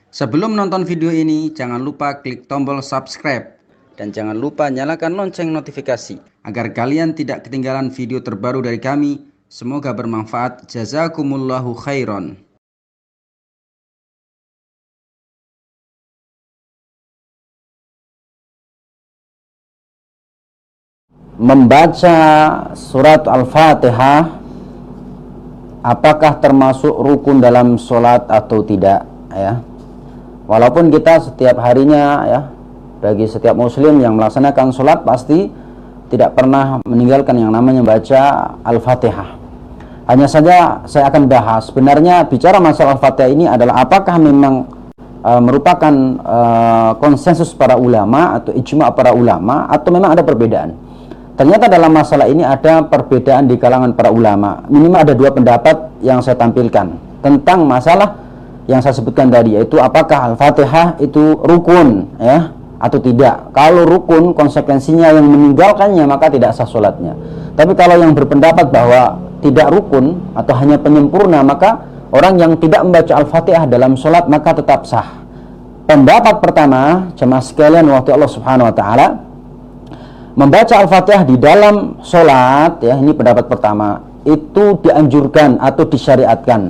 Sebelum menonton video ini, jangan lupa klik tombol subscribe dan jangan lupa nyalakan lonceng notifikasi agar kalian tidak ketinggalan video terbaru dari kami. Semoga bermanfaat. Jazakumullahu khairan. Membaca surat Al-Fatihah apakah termasuk rukun dalam sholat atau tidak, ya. Walaupun kita setiap harinya, ya, bagi setiap muslim yang melaksanakan sholat pasti tidak pernah meninggalkan yang namanya baca Al-Fatihah. Hanya saja saya akan bahas sebenarnya bicara masalah Al-Fatihah ini adalah apakah memang merupakan konsensus para ulama atau ijma' para ulama atau memang ada perbedaan. Ternyata dalam masalah ini ada perbedaan di kalangan para ulama. Minimal ada dua pendapat yang saya tampilkan tentang masalah yang saya sebutkan tadi, yaitu apakah Al-Fatihah itu rukun, ya, atau tidak. Kalau rukun, konsekuensinya yang meninggalkannya maka tidak sah sholatnya. Tapi kalau yang berpendapat bahwa tidak rukun atau hanya penyempurna, maka orang yang tidak membaca Al-Fatihah dalam sholat maka tetap sah. Pendapat pertama, jemaah sekalian waktu Allah Subhanahu wa Ta'ala, membaca Al-Fatihah di dalam sholat, ya, ini pendapat pertama, itu dianjurkan atau disyariatkan.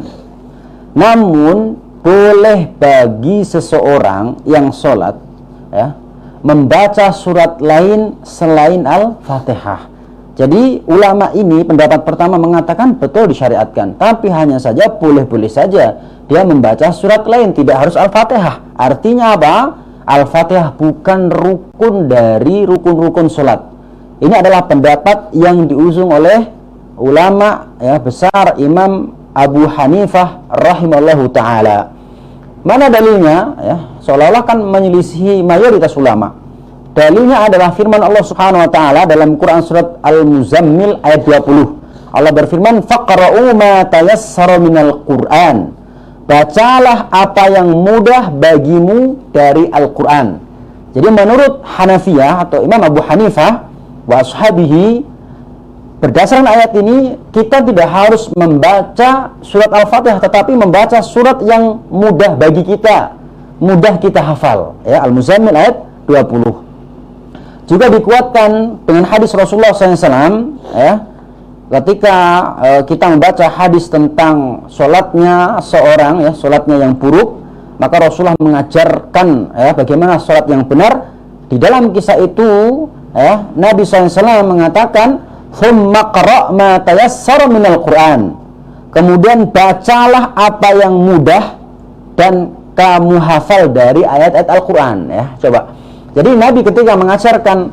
Namun boleh bagi seseorang yang sholat, ya, membaca surat lain selain Al-Fatihah. Jadi ulama ini pendapat pertama mengatakan betul disyariatkan, tapi hanya saja boleh-boleh saja dia membaca surat lain, tidak harus Al-Fatihah. Artinya apa? Al-Fatihah bukan rukun dari rukun-rukun sholat. Ini adalah pendapat yang diusung oleh ulama, ya, besar Imam Abu Hanifah rahimallahu ta'ala. Mana dalilnya? Ya, seolah-olah kan menyelisihi mayoritas ulama. Dalilnya adalah firman Allah Subhanahu wa ta'ala dalam Quran surat Al-Muzammil ayat 20. Allah berfirman, faqra'u ma tayassara minal Qur'an. Bacalah apa yang mudah bagimu dari Al-Quran. Jadi menurut Hanafiyah atau Imam Abu Hanifah wa ashabihi, berdasarkan ayat ini kita tidak harus membaca surat Al-Fatihah, tetapi membaca surat yang mudah bagi kita, mudah kita hafal, ya, Al-Muzammil ayat 20. Juga dikuatkan dengan hadis Rasulullah SAW, ya, ketika kita membaca hadis tentang sholatnya seorang, ya, sholatnya yang buruk, maka Rasulullah mengajarkan, ya, bagaimana sholat yang benar. Di dalam kisah itu, ya, Nabi SAW mengatakan, "Tsumma qra' ma tayassara minal Qur'an." Kemudian bacalah apa yang mudah dan kamu hafal dari ayat-ayat Al-Quran, ya. Coba. Jadi Nabi ketika mengajarkan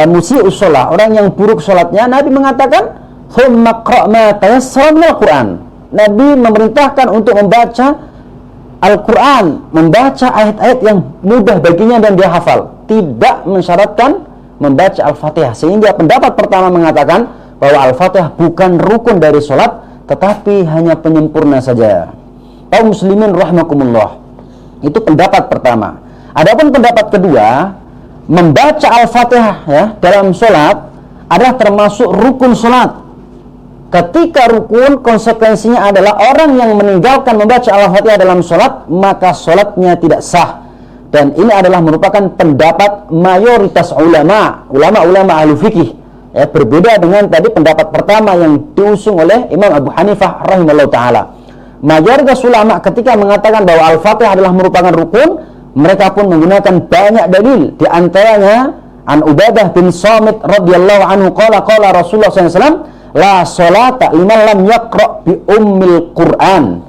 musii'us shalah, orang yang buruk sholatnya, Nabi mengatakan, "Tsumma qra' ma tayassara minal Qur'an." Nabi memerintahkan untuk membaca Al-Quran, membaca ayat-ayat yang mudah baginya dan dia hafal, tidak mensyaratkan membaca Al-Fatihah. Sehingga pendapat pertama mengatakan bahwa Al-Fatihah bukan rukun dari sholat, tetapi hanya penyempurna saja. Kaum muslimin rahimakumullah, itu pendapat pertama. Adapun pendapat kedua, membaca Al-Fatihah, ya, dalam sholat adalah termasuk rukun sholat. Ketika rukun, konsekuensinya adalah orang yang meninggalkan membaca Al-Fatihah dalam sholat, maka sholatnya tidak sah. Dan ini adalah merupakan pendapat mayoritas ulama ahli fikih, ya, berbeda dengan tadi pendapat pertama yang diusung oleh Imam Abu Hanifah rahimahullah ta'ala. Mayoritas ulama ketika mengatakan bahwa Al-Fatihah adalah merupakan rukun, mereka pun menggunakan banyak dalil. Di antaranya an Ubadah bin Samit radhiyallahu anhu qala Rasulullah SAW, la sholata liman lam yaqra' bi ummil Qur'an.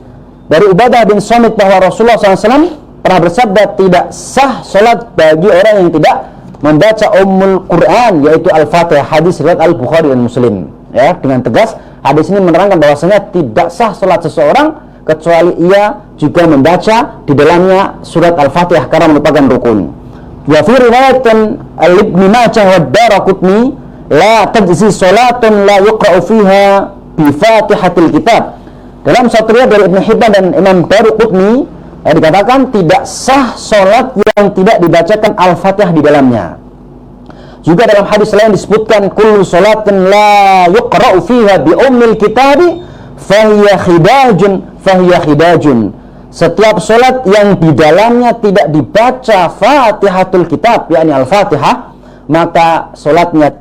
Dari Ubadah bin Samit bahwa Rasulullah SAW pernah bersabda, tidak sah sholat bagi orang yang tidak membaca ummul Qur'an, yaitu Al-Fatihah. Hadis riwayat Al-Bukhari dan Muslim. Ya, dengan tegas hadis ini menerangkan bahwasanya tidak sah sholat seseorang kecuali ia juga membaca di dalamnya surat Al-Fatihah karena merupakan rukun. Wa fi riwayatin Ibnu Majah wa Daraqutni, la tajzi sholatun la yuqra'u fiha bi Fatihatil Kitab. Dalam satu riwayat dari Ibnu Hibban dan Imam Daraqutni, dikatakan tidak sah sholat yang tidak dibacakan Al-Fatihah di dalamnya. Juga dalam hadis lain disebutkan, kullu sholatin la yuqra'u fiha bi ummil kitabi fahiya khidajun. setiap sholat yang di dalamnya tidak dibaca Fatihatul Kitab, yakni Al-Fatihah, maka sholatnya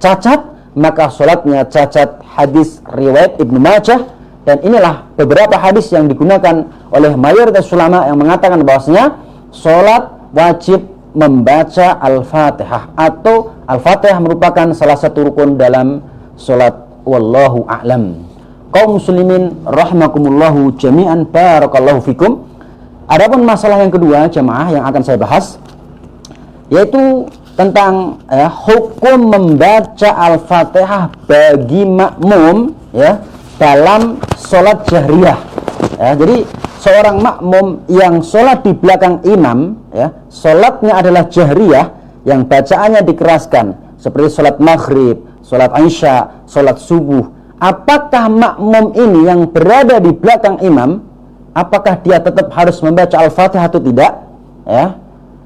cacat, hadis riwayat Ibnu Majah. Dan inilah beberapa hadis yang digunakan oleh mayoritas ulama yang mengatakan bahwasanya sholat wajib membaca Al-Fatihah, atau Al-Fatihah merupakan salah satu rukun dalam sholat. Wallahu a'lam. Kaum muslimin rahimakumullahu jami'an, barakallahu fikum. Adapun masalah yang kedua jamaah yang akan saya bahas, yaitu tentang hukum membaca Al-Fatihah bagi makmum dalam sholat jahriyah. Jadi seorang makmum yang sholat di belakang imam, sholatnya adalah jahriyah, yang bacaannya dikeraskan, seperti sholat maghrib, sholat isya, sholat subuh. Apakah makmum ini yang berada di belakang imam, apakah dia tetap harus membaca Al-Fatihah atau tidak?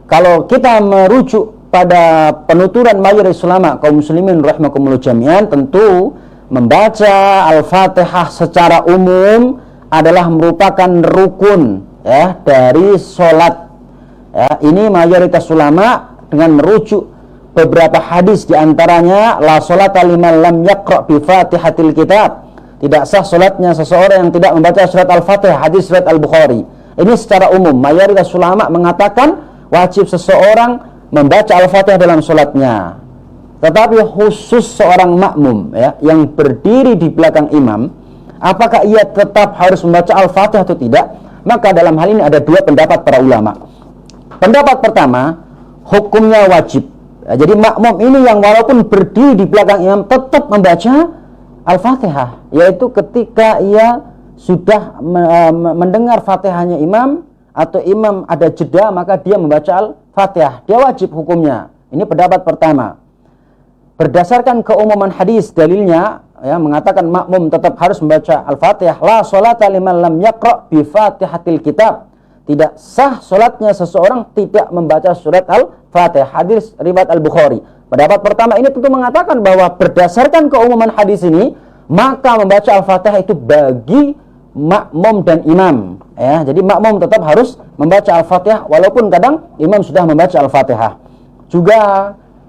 Kalau kita merujuk pada penuturan mayoritas ulama kaum muslimin rahimakumullah jami'an, tentu membaca Al-Fatihah secara umum adalah merupakan rukun dari sholat. Ini mayoritas ulama dengan merujuk beberapa hadis, diantaranya la sholata liman lam yaqra' bi Fatihatil Kitab, tidak sah sholatnya seseorang yang tidak membaca surat Al-Fatihah, hadis surat Al-Bukhari. Ini secara umum mayoritas ulama mengatakan wajib seseorang membaca Al-Fatihah dalam sholatnya. Tetapi khusus seorang makmum yang berdiri di belakang imam, apakah ia tetap harus membaca Al-Fatihah atau tidak? Maka dalam hal ini ada dua pendapat para ulama. Pendapat pertama, hukumnya wajib. Jadi makmum ini yang walaupun berdiri di belakang imam tetap membaca Al-Fatihah, yaitu ketika ia sudah mendengar Fatihahnya imam, atau imam ada jeda, maka dia membaca Al-Fatihah. Dia wajib hukumnya. Ini pendapat pertama. Berdasarkan keumuman hadis, dalilnya mengatakan makmum tetap harus membaca Al-Fatihah. La sholata liman lam yaqra' bi Fatihatil Kitab. Tidak sah sholatnya seseorang tidak membaca surat Al-Fatihah. Hadis riwayat Al-Bukhari. Pendapat pertama ini tentu mengatakan bahwa berdasarkan keumuman hadis ini, maka membaca Al-Fatihah itu bagi makmum dan imam. Jadi makmum tetap harus membaca Al-Fatihah walaupun kadang imam sudah membaca Al-Fatihah. Juga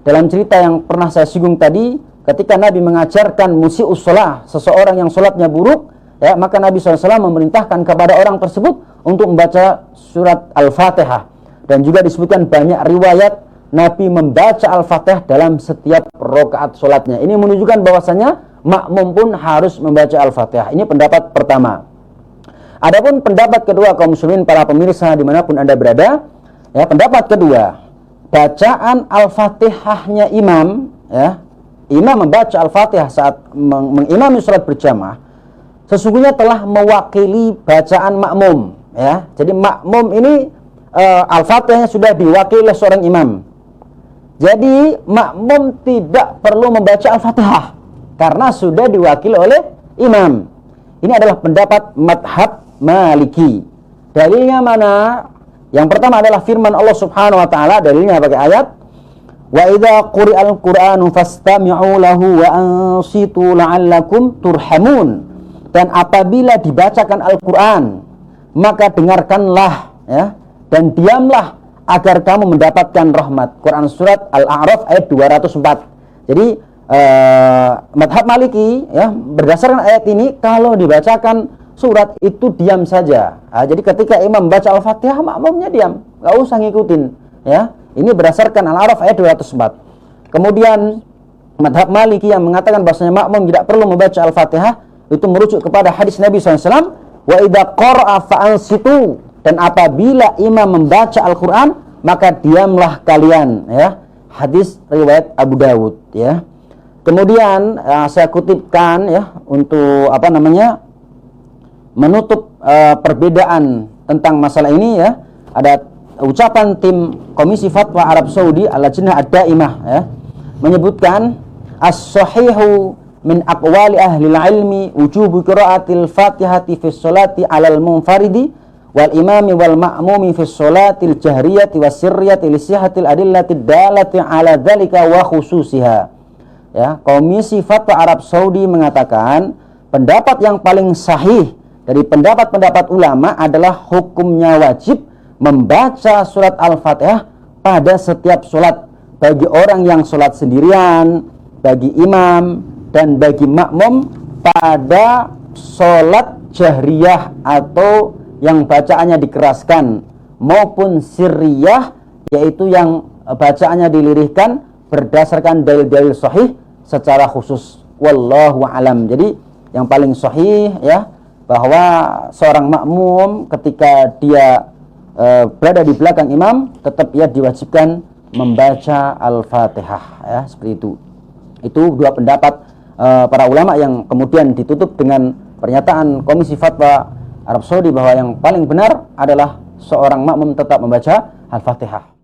dalam cerita yang pernah saya singgung tadi, ketika Nabi mengajarkan musi'us shalah, seseorang yang sholatnya buruk, maka Nabi SAW memerintahkan kepada orang tersebut untuk membaca surat Al-Fatihah. Dan juga disebutkan banyak riwayat Nabi membaca Al-Fatihah dalam setiap rakaat sholatnya. Ini menunjukkan bahwasanya makmum pun harus membaca Al-Fatihah. Ini pendapat pertama. Adapun pendapat kedua kaum muslimin para pemirsa dimanapun Anda berada, pendapat kedua, bacaan Al-Fatihahnya imam, imam membaca Al-Fatihah saat mengimami sholat berjamaah, sesungguhnya telah mewakili bacaan makmum. Jadi makmum ini Al-Fatihahnya sudah diwakili oleh seorang imam. Jadi makmum tidak perlu membaca Al-Fatihah karena sudah diwakili oleh imam. Ini adalah pendapat madhab Maliki. Dalilnya mana? Yang pertama adalah firman Allah Subhanahu wa taala, dalilnya pakai ayat wa idza quri'al qur'anu fastami'u lahu wa ansitu la'allakum turhamun. Dan apabila dibacakan Al-Qur'an, maka dengarkanlah dan diamlah agar kamu mendapatkan rahmat. Quran surat Al-A'raf ayat 204. Jadi madhab Maliki berdasarkan ayat ini, kalau dibacakan surat itu diam saja. Jadi ketika imam baca Al-Fatihah, makmumnya diam, nggak usah ngikutin. Ini berdasarkan Al-A'raf ayat 204. Kemudian madhab Maliki yang mengatakan bahwasanya makmum tidak perlu membaca Al-Fatihah, itu merujuk kepada hadis Nabi SAW, wa idza qara'a fa'ansitu, dan apabila imam membaca Al-Quran, maka diamlah kalian. Hadis riwayat Abu Dawud. Kemudian saya kutipkan untuk menutup perbedaan tentang masalah ini, ada ucapan tim Komisi Fatwa Arab Saudi Al-Lajnah Ad-Daimah menyebutkan as-sahihu min aqwali ahli ilmi wujubu qiraatil Fatihati fi sholati 'alal munfaridi wal imami wal ma'mumi fi sholatil jahriyati was sirriyati li sihhatil adillati dalati 'ala dzalika wa khususiha. Komisi Fatwa Arab Saudi mengatakan pendapat yang paling sahih Dari pendapat-pendapat ulama adalah hukumnya wajib membaca surat Al-Fatihah pada setiap sholat, bagi orang yang sholat sendirian, bagi imam, dan bagi makmum pada sholat jahriyah atau yang bacaannya dikeraskan, maupun sirriyah, yaitu yang bacaannya dilirihkan berdasarkan dalil-dalil sahih secara khusus. Wallahu alam. Jadi yang paling sahih ya, bahwa seorang makmum ketika dia berada di belakang imam, tetap ia diwajibkan membaca Al-Fatihah ya, seperti itu. Itu dua pendapat para ulama yang kemudian ditutup dengan pernyataan Komisi Fatwa Arab Saudi bahwa yang paling benar adalah seorang makmum tetap membaca Al-Fatihah.